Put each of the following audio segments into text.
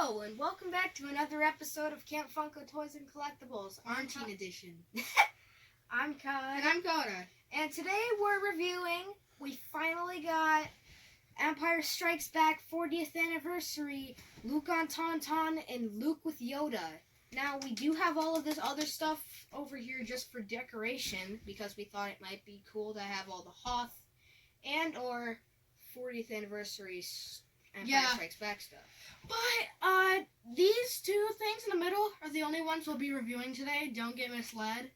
Hello, and welcome back to another episode of Camp Funko Toys and Collectibles, Quarantine Edition. I'm Kai. And I'm Yoda. And today we finally got Empire Strikes Back 40th Anniversary, Luke on Tauntaun, and Luke with Yoda. Now, we do have all of this other stuff over here just for decoration, because we thought it might be cool to have all the Hoth and or 40th Anniversary Empire Strikes Back stuff. But these two things in the middle are the only ones we'll be reviewing today. Don't get misled.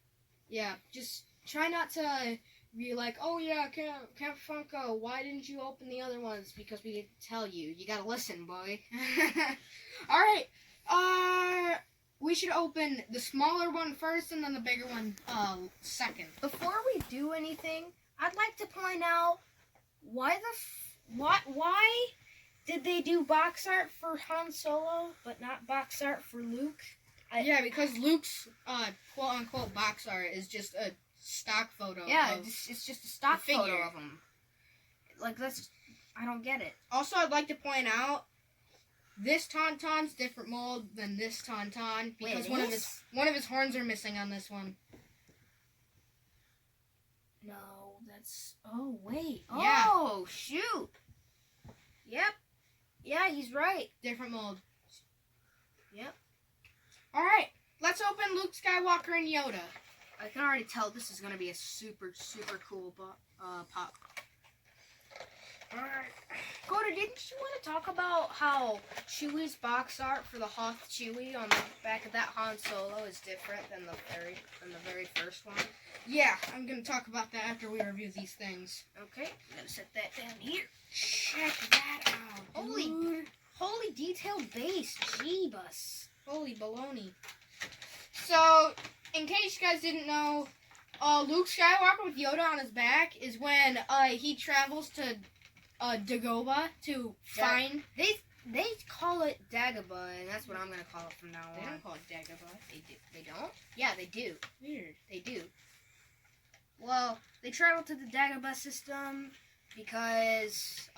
Yeah, just try not to be like, oh yeah, Camp Funko, why didn't you open the other ones? Because we didn't tell you. You gotta listen, boy. Alright, we should open the smaller one first and then the bigger one second. Before we do anything, I'd like to point out why did they do box art for Han Solo, but not box art for Luke? Yeah, because Luke's quote-unquote box art is just a stock photo. Yeah, it's just a stock figure photo of him. Like, I don't get it. Also, I'd like to point out, this Tauntaun's different mold than this Tauntaun because one of his horns are missing on this one. No, that's... Oh, wait. Yeah. Oh, shoot. Yep. Yeah, he's right. Different mold. Yep. Alright, let's open Luke Skywalker and Yoda. I can already tell this is going to be a super, super cool pop. Alright. Coda, didn't you want to talk about how Chewie's box art for the Hoth Chewie on the back of that Han Solo is different than the very first one? Yeah, I'm going to talk about that after we review these things. Okay, I'm going to set that down here. Check that out, dude. Holy detailed base, Jeebus. Holy baloney. So, in case you guys didn't know, Luke Skywalker with Yoda on his back is when he travels to Dagobah to find... They call it Dagobah, and that's what I'm going to call it from now on. They don't call it Dagobah. They don't? Yeah, they do. Weird. They do. Well, they travel to the Dagobah system because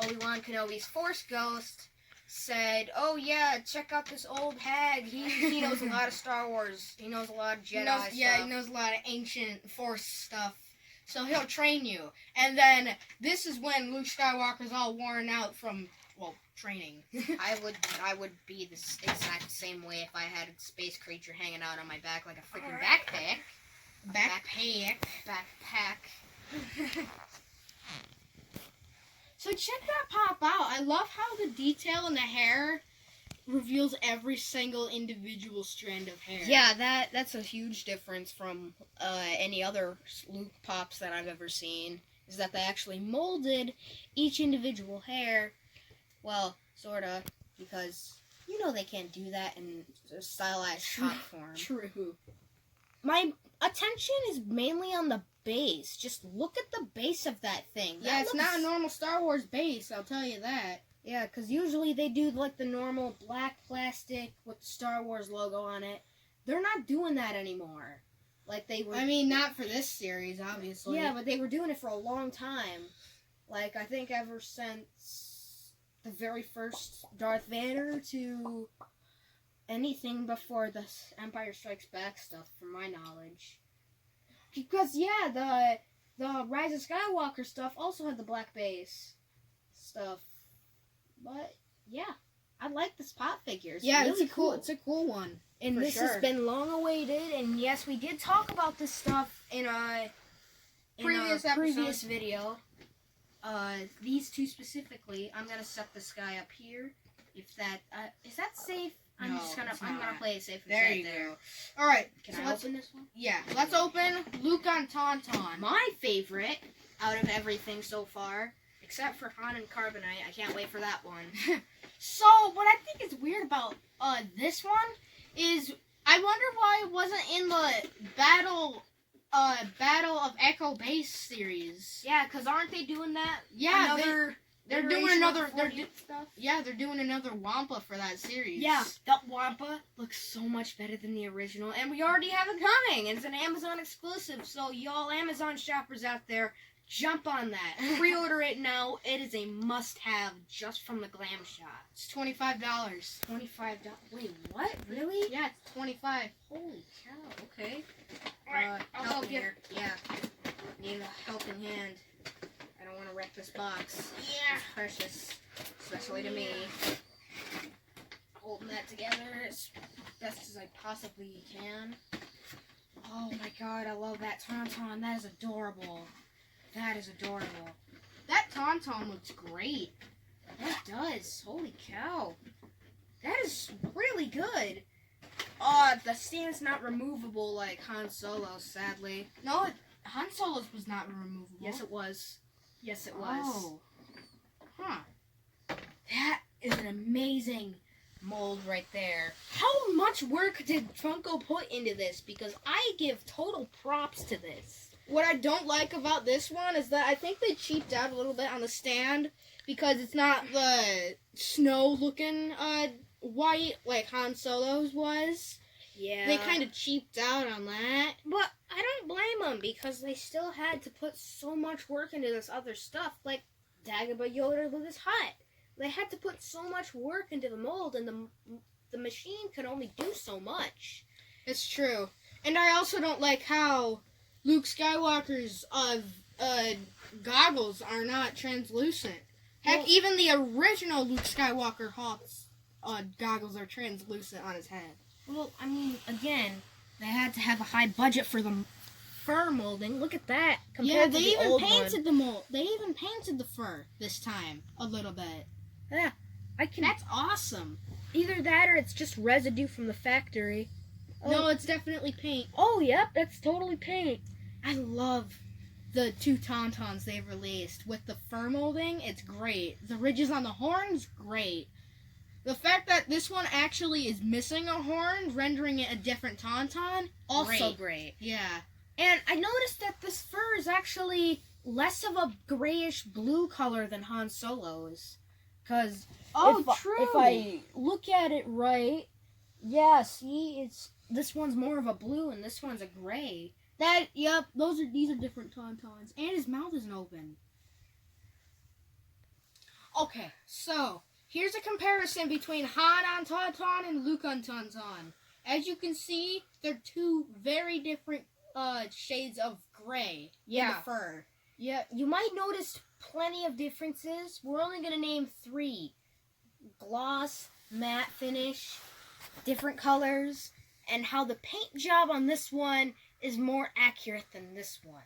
Obi-Wan Kenobi's Force Ghost said, oh yeah, check out this old hag. He knows a lot of Star Wars. He knows a lot of Jedi stuff. Yeah, he knows a lot of ancient Force stuff. So he'll train you. And then this is when Luke Skywalker's all worn out from, well, training. I would be the exact same way if I had a space creature hanging out on my back like a freaking backpack. Backpack. So check that pop out. I love how the detail in the hair reveals every single individual strand of hair. Yeah, that's a huge difference from any other Luke pops that I've ever seen, is that they actually molded each individual hair. Well, sorta, because you know they can't do that in a stylized pop form. True. My attention is mainly on the base. Just look at the base of that thing. Yeah, it's not a normal Star Wars base, I'll tell you that. Yeah, because usually they do like the normal black plastic with the Star Wars logo on it. They're not doing that anymore. Like they were. I mean, not for this series, obviously. Yeah, but they were doing it for a long time. Like, I think ever since the very first Darth Vader to anything before the Empire Strikes Back stuff, from my knowledge. Because, yeah, the Rise of Skywalker stuff also had the black base stuff. But, yeah, I like this pop figure. It's yeah, really cool. It's a cool one. And this has been long awaited. And, yes, we did talk about this stuff in a previous video. These two specifically. I'm going to set this guy up here. If that, is that safe? I'm gonna play it safe. There you go. All right. Can I open this one? Yeah. Let's open Luke on Tauntaun. My favorite out of everything so far, except for Han and Carbonite. I can't wait for that one. So what I think is weird about this one is I wonder why it wasn't in the Battle of Echo Base series. Yeah, because aren't they doing that? Yeah, they're doing another. Stuff. Yeah, they're doing another Wampa for that series. Yeah, that Wampa looks so much better than the original, and we already have it coming. It's an Amazon exclusive, so y'all Amazon shoppers out there, Jump on that. Pre-order it now. It is a must-have just from the glam shot. It's $25. $25. Wait, what? Really? Yeah, it's 25. Holy cow. Okay. Alright, I'll help you. here. Yeah. Need a helping hand. I don't want to wreck this box. Yeah. It's precious, especially to me. Holding that together as best as I possibly can. Oh my god, I love that Tauntaun. That is adorable. That is adorable. That Tauntaun looks great. That does. Holy cow. That is really good. The stand's not removable like Han Solo's, sadly. No, Han Solo's was not removable. Yes, it was. Yes, it was. Oh. Huh. That is an amazing mold right there. How much work did Funko put into this? Because I give total props to this. What I don't like about this one is that I think they cheaped out a little bit on the stand because it's not the snow-looking white like Han Solo's was. Yeah. They kind of cheaped out on that. But I don't blame them because they still had to put so much work into this other stuff. Like Dagobah Yoda with his hut. They had to put so much work into the mold, and the machine could only do so much. It's true. And I also don't like how Luke Skywalker's goggles are not translucent. Heck, Well, even the original Luke Skywalker Hoth's goggles are translucent on his head. Well, I mean, again, they had to have a high budget for the fur molding. Look at that. Yeah, Compared to they the even old painted one. the mold. They even painted the fur this time a little bit. Yeah, I can. That's awesome. Either that or it's just residue from the factory. No, it's definitely paint. Oh, yep, that's totally paint. I love the two Tauntauns they've released with the fur molding. It's great. The ridges on the horns, great. The fact that this one actually is missing a horn, rendering it a different Tauntaun, Also great. Yeah. And I noticed that this fur is actually less of a grayish blue color than Han Solo's. Because if I look at it right, yeah, see, this one's more of a blue and this one's a gray. Yep, these are different Tauntauns. And his mouth isn't open. Okay, so here's a comparison between Han on Tauntaun and Luke on Tauntaun. As you can see, they're two very different shades of gray in the fur. Yeah, you might notice plenty of differences. We're only going to name 3. Gloss, matte finish, different colors, and how the paint job on this one is more accurate than this one.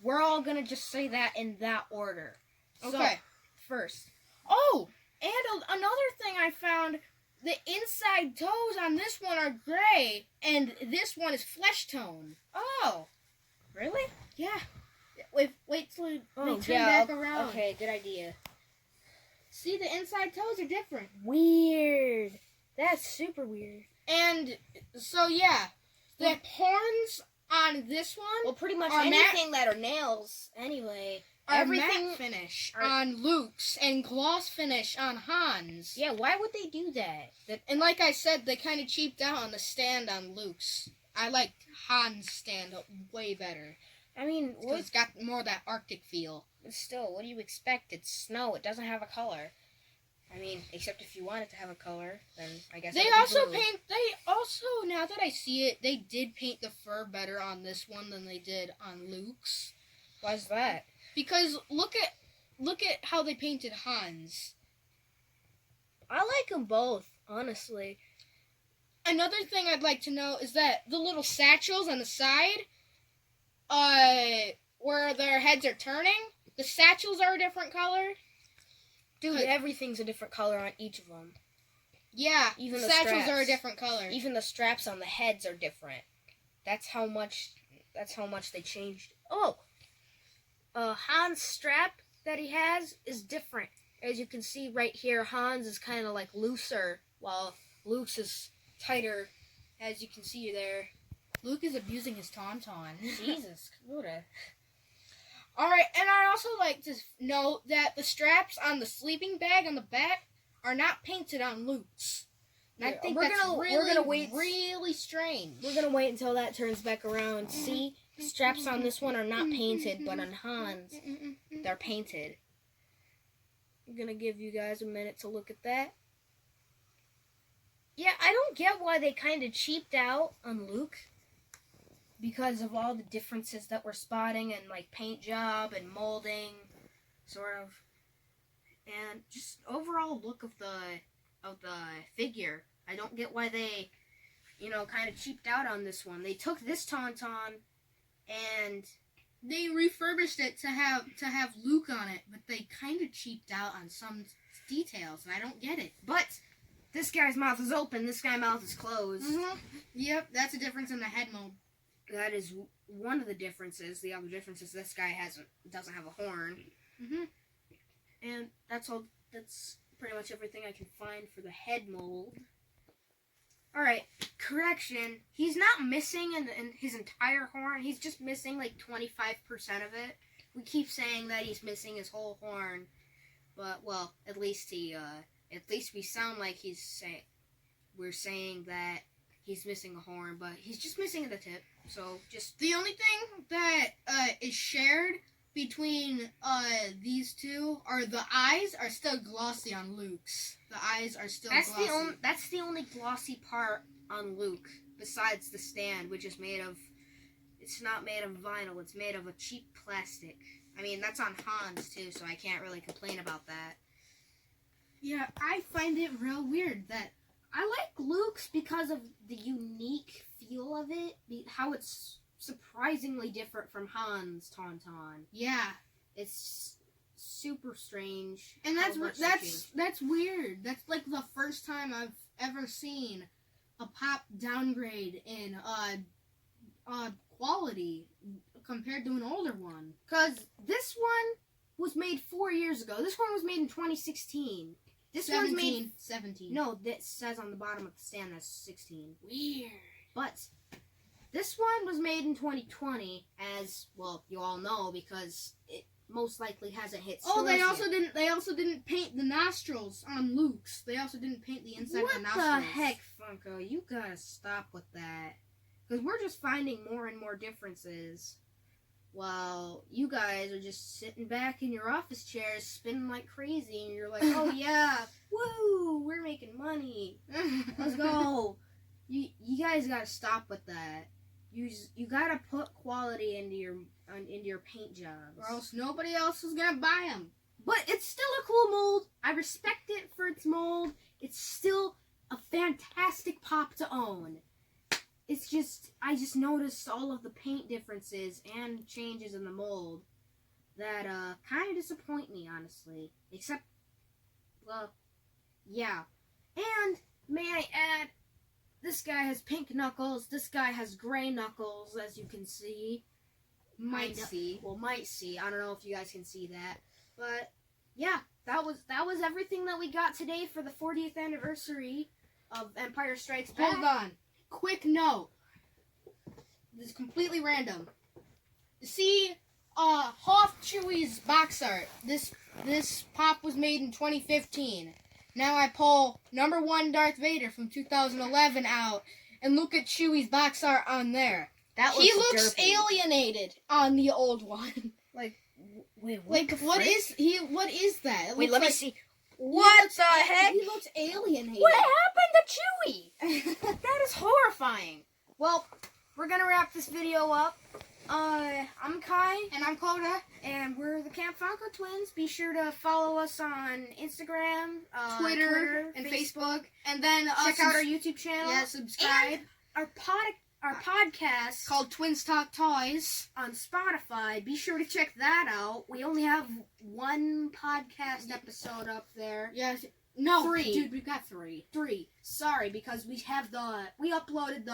We're all going to just say that in that order. Okay. So, first. Oh, and another thing I found, the inside toes on this one are gray, and this one is flesh tone. Oh, really? Yeah. Wait till they turn back around. Okay, good idea. See, the inside toes are different. Weird. That's super weird. And so, yeah, the horns on this one Well, pretty much Are anything that are nails, anyway. are everything- matte finish are- on Luke's and gloss finish on Han's. Yeah, why would they do that? And like I said, they kind of cheaped out on the stand on Luke's. I like Han's stand way better. I mean, Because it's got more of that Arctic feel. still, what do you expect? It's snow. It doesn't have a color. I mean, except if you want it to have a color, then I guess. They it would be also blue. now that I see it, they did paint the fur better on this one than they did on Luke's. Why's that? Because look at how they painted Han's. I like them both, honestly. Another thing I'd like to know is that the little satchels on the side, where their heads are turning, the satchels are a different color. Dude, everything's a different color on each of them. Yeah, Even the the satchels straps. are a different color. Even the straps on the heads are different. That's how much they changed. Oh, Han's strap that he has is different. As you can see right here, Han's is kind of like looser, while Luke's is tighter. As you can see there. Luke is abusing his Tauntaun. Jesus, Yoda. Alright, and I'd also like to note that the straps on the sleeping bag on the back are not painted on Luke's. And I Yeah, think we're that's gonna really, wait. really strange. We're gonna wait until that turns back around. See, straps on this one are not painted, but on Han's, they're painted. I'm gonna give you guys a minute to look at that. Yeah, I don't get why they kind of cheaped out on Luke because of all the differences that we're spotting and like paint job and molding, sort of, and just overall look of the figure. I don't get why they, kind of cheaped out on this one. They took this Tauntaun and they refurbished it to have Luke on it, but they kind of cheaped out on some details, and I don't get it. But this guy's mouth is open, this guy's mouth is closed. Yep, that's a difference in the head mold. That is one of the differences. The other difference is this guy doesn't have a horn. And that's all. That's pretty much everything I can find for the head mold. Alright, correction. He's not missing in his entire horn. He's just missing like 25% of it. We keep saying that he's missing his whole horn. But, well, at least we sound like we're saying that he's missing a horn, but he's just missing the tip. So, just... The only thing that is shared between these two are the eyes are still glossy on Luke's. The eyes are still glossy. That's the only glossy part on Luke, besides the stand, which is made of... It's not made of vinyl, it's made of a cheap plastic. I mean, that's on Han's, too, so I can't really complain about that. Yeah, I find it real weird that... I like Luke's because of the unique feel of it, how it's surprisingly different from Han's Tauntaun. Yeah. It's super strange. And that's weird. That's like the first time I've ever seen a pop downgrade in quality compared to an older one. Because this one was made 4 years ago. This one was made in 2016. This one's made 17. No, that says on the bottom of the stand that's 16. Weird. But this one was made in 2020, as well you all know, because it most likely hasn't hit stores they yet. also didn't paint the nostrils on Luke's. They also didn't paint the inside of the nostrils. What the heck, Funko? You gotta stop with that. Because we're just finding more and more differences. While you guys are just sitting back in your office chairs spinning like crazy, and you're like, oh yeah, woo, we're making money. Let's go. You guys gotta stop with that. You gotta put quality into your paint jobs, or else nobody else is gonna buy them. But it's still a cool mold. I respect it for its mold. It's still a fantastic pop to own. It's just, I just noticed all of the paint differences and changes in the mold that kind of disappoint me, honestly. Except, well, yeah. And may I add, this guy has pink knuckles. This guy has gray knuckles, as you can see. Might see. I don't know if you guys can see that, but yeah, that was everything that we got today for the 40th anniversary of Empire Strikes Back. Hold on. Quick note. This is completely random. See, Hoth Chewie's box art. This pop was made in 2015. Now I pull number 1 Darth Vader from 2011 out and look at Chewie's box art on there. He looks derpy. Alienated on the old one. Wait, what is that? Wait, let me see. What the heck? He looks alienated. What happened to Chewie? That is horrifying. Well, we're gonna wrap this video up. I'm Kai. And I'm Coda. And we're the Camp Funko Twins. Be sure to follow us on Instagram, Twitter, and Facebook. And then check out our YouTube channel. Yeah, subscribe. And our podcast called Twins Talk Toys on Spotify. Be sure to check that out. We only have 1 podcast episode up there. Yes. No, 3. Dude, we've got 3. 3. Sorry, because we uploaded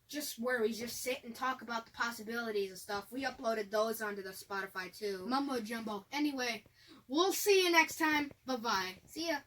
just where we just sit and talk about the possibilities and stuff. We uploaded those onto the Spotify too. Mumbo jumbo. Anyway, we'll see you next time. Bye-bye. See ya.